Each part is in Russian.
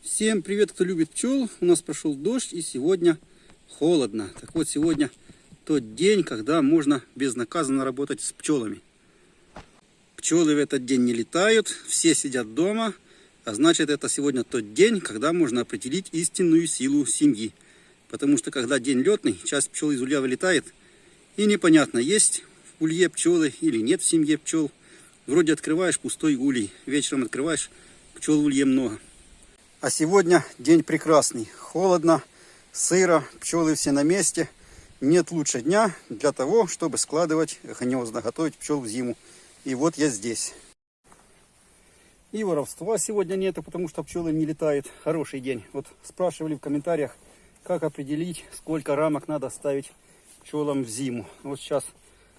Всем привет, кто любит пчел. У нас прошел дождь и сегодня холодно. Так вот, сегодня тот день, когда можно безнаказанно работать с пчелами. Пчелы в этот день не летают, все сидят дома. А значит, это сегодня тот день, когда можно определить истинную силу семьи. Потому что когда день летный, часть пчел из улья вылетает. И непонятно, есть в улье пчелы или нет в семье пчел. Вроде открываешь пустой улей, вечером открываешь, пчел в улье много. А сегодня день прекрасный. Холодно, сыро, пчелы все на месте. Нет лучше дня для того, чтобы складывать гнезда, готовить пчел в зиму. И вот я здесь. И воровства сегодня нету, потому что пчелы не летают. Хороший день. Вот спрашивали в комментариях, как определить, сколько рамок надо ставить пчелам в зиму. Вот сейчас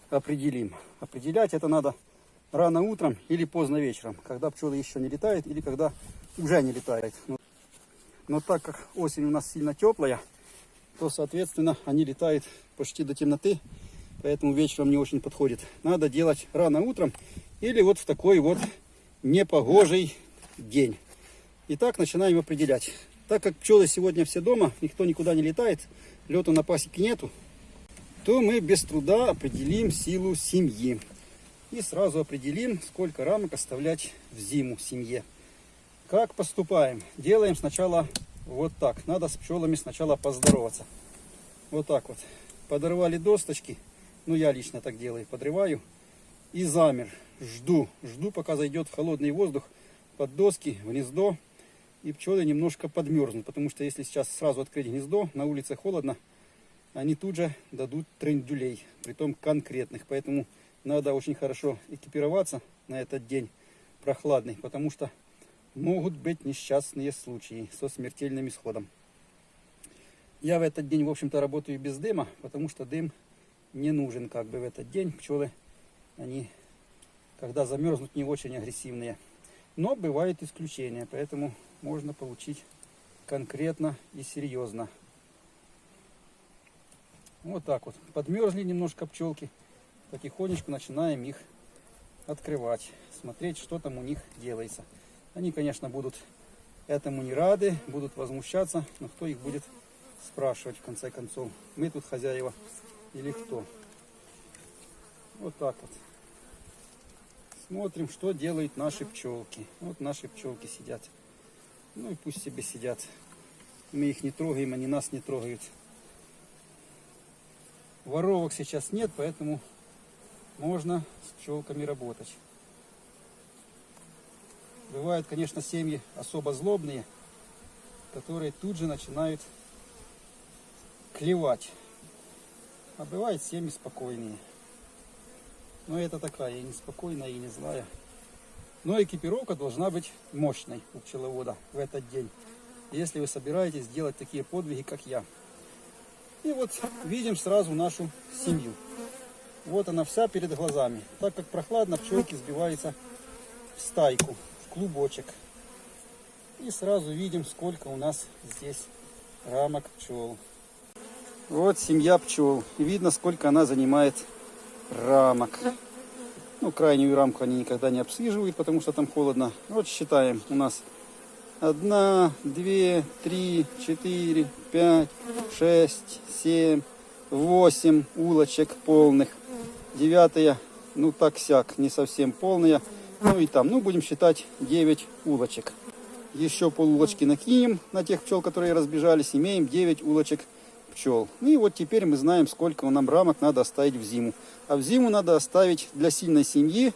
определим. Определять это надо рано утром или поздно вечером, когда пчелы еще не летают или когда уже не летает. Но так как осень у нас сильно теплая, то, соответственно, они летают почти до темноты, поэтому вечером не очень подходит. Надо делать рано утром или вот в такой вот непогожий день. Итак, начинаем определять. Так как пчелы сегодня все дома, никто никуда не летает, лету на пасеке нету, то мы без труда определим силу семьи. И сразу определим, сколько рамок оставлять в зиму семье. Как поступаем? Делаем сначала вот так. Надо с пчелами сначала поздороваться. Вот так вот. Подорвали досточки. Ну, я лично так делаю. Подрываю. И замер. Жду, пока зайдет холодный воздух под доски, в гнездо. И пчелы немножко подмерзнут. Потому что если сейчас сразу открыть гнездо, на улице холодно, они тут же дадут трындюлей. Притом конкретных. Поэтому надо очень хорошо экипироваться на этот день прохладный. Потому что могут быть несчастные случаи со смертельным исходом. Я в этот день, в общем-то, работаю без дыма, потому что дым не нужен как бы в этот день. Пчелы, они, когда замерзнут, не очень агрессивные. Но бывают исключения, поэтому можно получить конкретно и серьезно. Вот так вот. Подмерзли немножко пчелки. Потихонечку начинаем их открывать. Смотреть, что там у них делается. Они, конечно, будут этому не рады, будут возмущаться, но кто их будет спрашивать в конце концов? Мы тут хозяева или кто? Вот так вот. Смотрим, что делают наши пчелки. Вот наши пчелки сидят. Ну и пусть себе сидят. Мы их не трогаем, они нас не трогают. Воровок сейчас нет, поэтому можно с пчелками работать. Бывают, конечно, семьи особо злобные, которые тут же начинают клевать. А бывают семьи спокойные. Но это такая и неспокойная, и не злая. Но экипировка должна быть мощной у пчеловода в этот день, если вы собираетесь делать такие подвиги, как я. И вот видим сразу нашу семью. Вот она вся перед глазами. Так как прохладно, пчелки сбиваются в стайку. Клубочек. И сразу видим, сколько у нас здесь рамок пчел. Вот семья пчел. И видно, сколько она занимает рамок. Ну, крайнюю рамку они никогда не обслуживают, потому что там холодно. Вот считаем. У нас 1, 2, 3, 4, 5, 6, 7, 8 улочек полных. 9, ну так-сяк, не совсем полная. Ну и там, будем считать 9 улочек. Еще полулочки накинем на тех пчел, которые разбежались. Имеем 9 улочек пчел. Ну и вот теперь мы знаем, сколько нам рамок надо оставить в зиму. А в зиму надо оставить для сильной семьи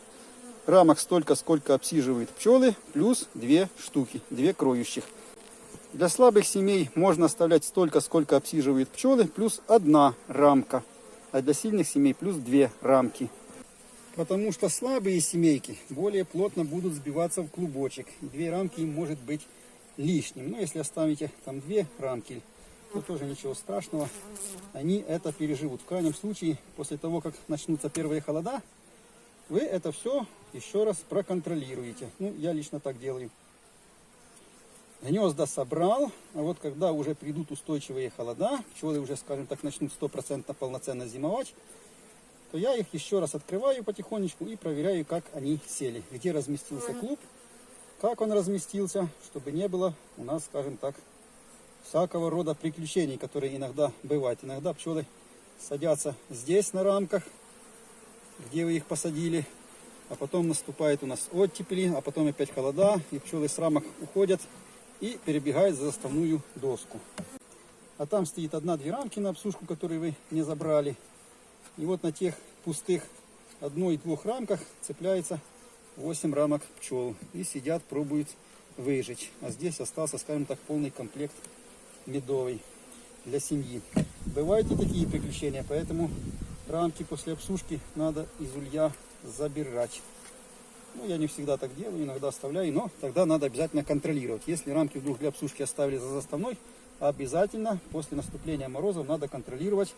рамок столько, сколько обсиживают пчелы, плюс 2 штуки, 2 кроющих. Для слабых семей можно оставлять столько, сколько обсиживают пчелы, плюс 1 рамка. А для сильных семей плюс 2 рамки. Потому что слабые семейки более плотно будут сбиваться в клубочек. И 2 рамки им может быть лишним. Но если оставите там 2 рамки, то тоже ничего страшного. Они это переживут. В крайнем случае, после того, как начнутся первые холода, вы это все еще раз проконтролируете. Ну, я лично так делаю. Гнезда собрал. А вот когда уже придут устойчивые холода, пчелы уже, скажем так, начнут 100% полноценно зимовать, то я их еще раз открываю потихонечку и проверяю, как они сели. Где разместился клуб как он разместился, чтобы не было у нас, скажем так, всякого рода приключений, которые иногда бывают. Иногда пчелы садятся здесь на рамках, где вы их посадили, а потом наступает у нас оттепели, а потом опять холода, и пчелы с рамок уходят и перебегают за заставную доску. А там стоит 1-2 рамки на обсушку, которые вы не забрали. И вот на тех пустых 1 и 2 рамках цепляется 8 рамок пчел. И сидят, пробуют выжить. А здесь остался, скажем так, полный комплект медовый для семьи. Бывают и такие приключения, поэтому рамки после обсушки надо из улья забирать. Ну, я не всегда так делаю, иногда оставляю, но тогда надо обязательно контролировать. Если рамки вдруг для обсушки оставили за заставной, обязательно после наступления морозов надо контролировать,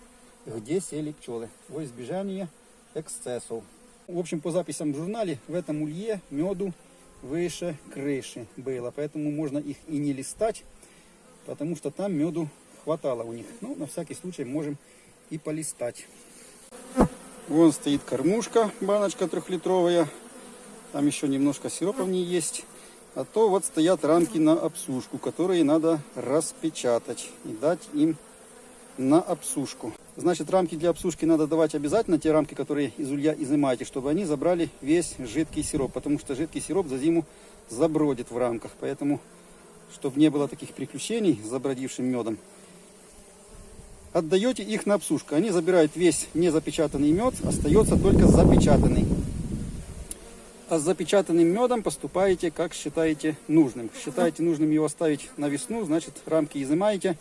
где сели пчелы, во избежание эксцессов. В общем, по записям в журнале, в этом улье меду выше крыши было, поэтому можно их и не листать, потому что там меду хватало у них. Ну, на всякий случай можем и полистать. Вон стоит кормушка, баночка 3-литровая. Там еще немножко сиропа в ней есть. А то вот стоят рамки на обсушку, которые надо распечатать и дать им на обсушку. Значит, рамки для обсушки надо давать обязательно, те рамки, которые из улья изымаете, чтобы они забрали весь жидкий сироп, потому что жидкий сироп за зиму забродит в рамках. Поэтому, чтобы не было таких приключений с забродившим медом, отдаете их на обсушку. Они забирают весь незапечатанный мед, остается только запечатанный. А с запечатанным медом поступаете, как считаете нужным. Считаете нужным его оставить на весну, значит, рамки изымаете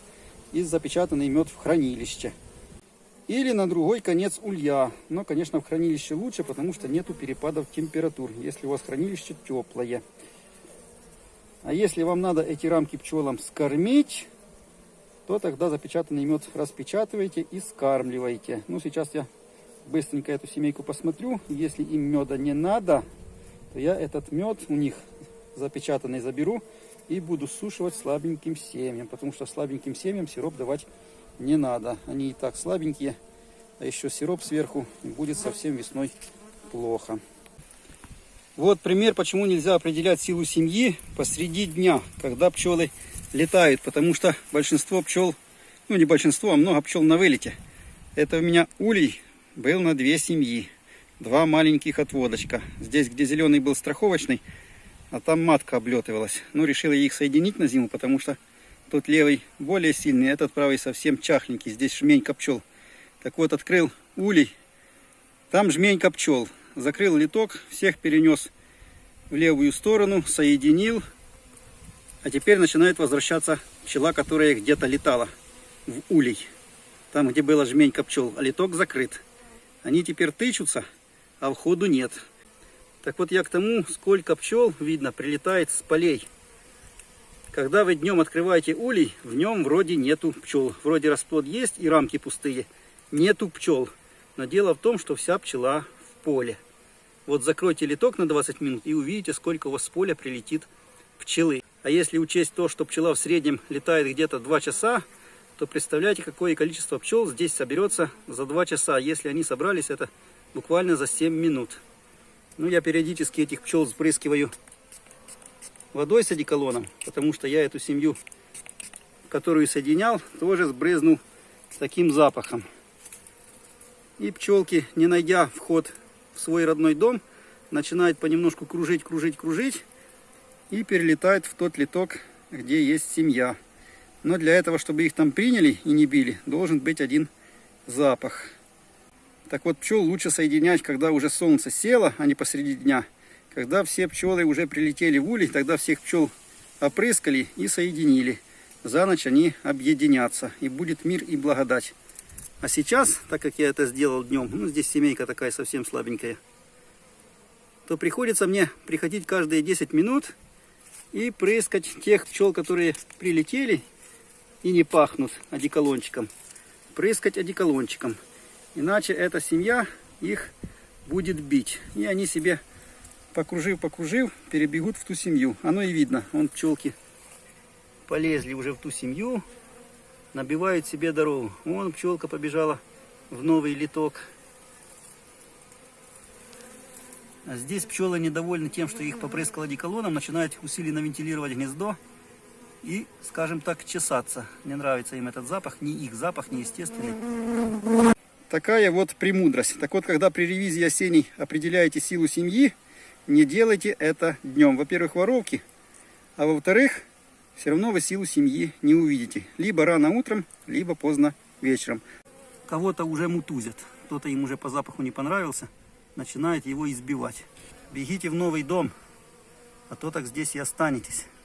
и запечатанный мед в хранилище. Или на другой конец улья. Но, конечно, в хранилище лучше, потому что нету перепадов температур, если у вас хранилище теплое. А если вам надо эти рамки пчелам скормить, то тогда запечатанный мед распечатываете и скармливаете. Ну, сейчас я быстренько эту семейку посмотрю. Если им меда не надо, то я этот мед у них запечатанный заберу и буду сушивать слабеньким семьям, потому что слабеньким семьям сироп давать не надо. Они и так слабенькие, а еще сироп сверху, будет совсем весной плохо. Вот пример, почему нельзя определять силу семьи посреди дня, когда пчелы летают, потому что большинство пчел, ну не большинство, а много пчел на вылете. Это у меня улей был на 2 семьи. 2 маленьких отводочка. Здесь, где зеленый был страховочный, а там матка облетывалась. Ну, решила их соединить на зиму, потому что тот левый более сильный, этот правый совсем чахленький. Здесь жменька пчел. Так вот, открыл улей, там жменька пчел. Закрыл литок, всех перенес в левую сторону, соединил. А теперь начинает возвращаться пчела, которая где-то летала в улей. Там, где была жменька пчел, а литок закрыт. Они теперь тычутся, а входу нет. Так вот я к тому, сколько пчел, видно, прилетает с полей. Когда вы днем открываете улей, в нем вроде нету пчел. Вроде расплод есть и рамки пустые. Нету пчел. Но дело в том, что вся пчела в поле. Вот закройте литок на 20 минут и увидите, сколько у вас с поля прилетит пчелы. А если учесть то, что пчела в среднем летает где-то 2 часа, то представляете, какое количество пчел здесь соберется за 2 часа. Если они собрались, это буквально за 7 минут. Ну, я периодически этих пчел спрыскиваю водой с одеколоном, потому что я эту семью, которую соединял, тоже сбрызнул таким запахом. И пчелки, не найдя вход в свой родной дом, начинают понемножку кружить и перелетают в тот литок, где есть семья. Но для этого, чтобы их там приняли и не били, должен быть один запах. Так вот, пчел лучше соединять, когда уже солнце село, а не посреди дня. Когда все пчелы уже прилетели в улей, тогда всех пчел опрыскали и соединили. За ночь они объединятся, и будет мир и благодать. А сейчас, так как я это сделал днем, ну здесь семейка такая совсем слабенькая, то приходится мне приходить каждые 10 минут и прыскать тех пчел, которые прилетели и не пахнут одеколончиком. Прыскать одеколончиком. Иначе эта семья их будет бить. И они себе, покружив, перебегут в ту семью. Оно и видно. Вон пчелки полезли уже в ту семью, набивают себе дорогу. Вон пчелка побежала в новый литок. А здесь пчелы недовольны тем, что их попрыскало одеколоном, начинают усиленно вентилировать гнездо и, скажем так, чесаться. Не нравится им этот запах, ни их запах, не естественный. Такая вот премудрость. Так вот, когда при ревизии осенней определяете силу семьи, не делайте это днем. Во-первых, воровки, а во-вторых, все равно вы силу семьи не увидите. Либо рано утром, либо поздно вечером. Кого-то уже мутузят, кто-то им уже по запаху не понравился, начинает его избивать. Бегите в новый дом, а то так здесь и останетесь.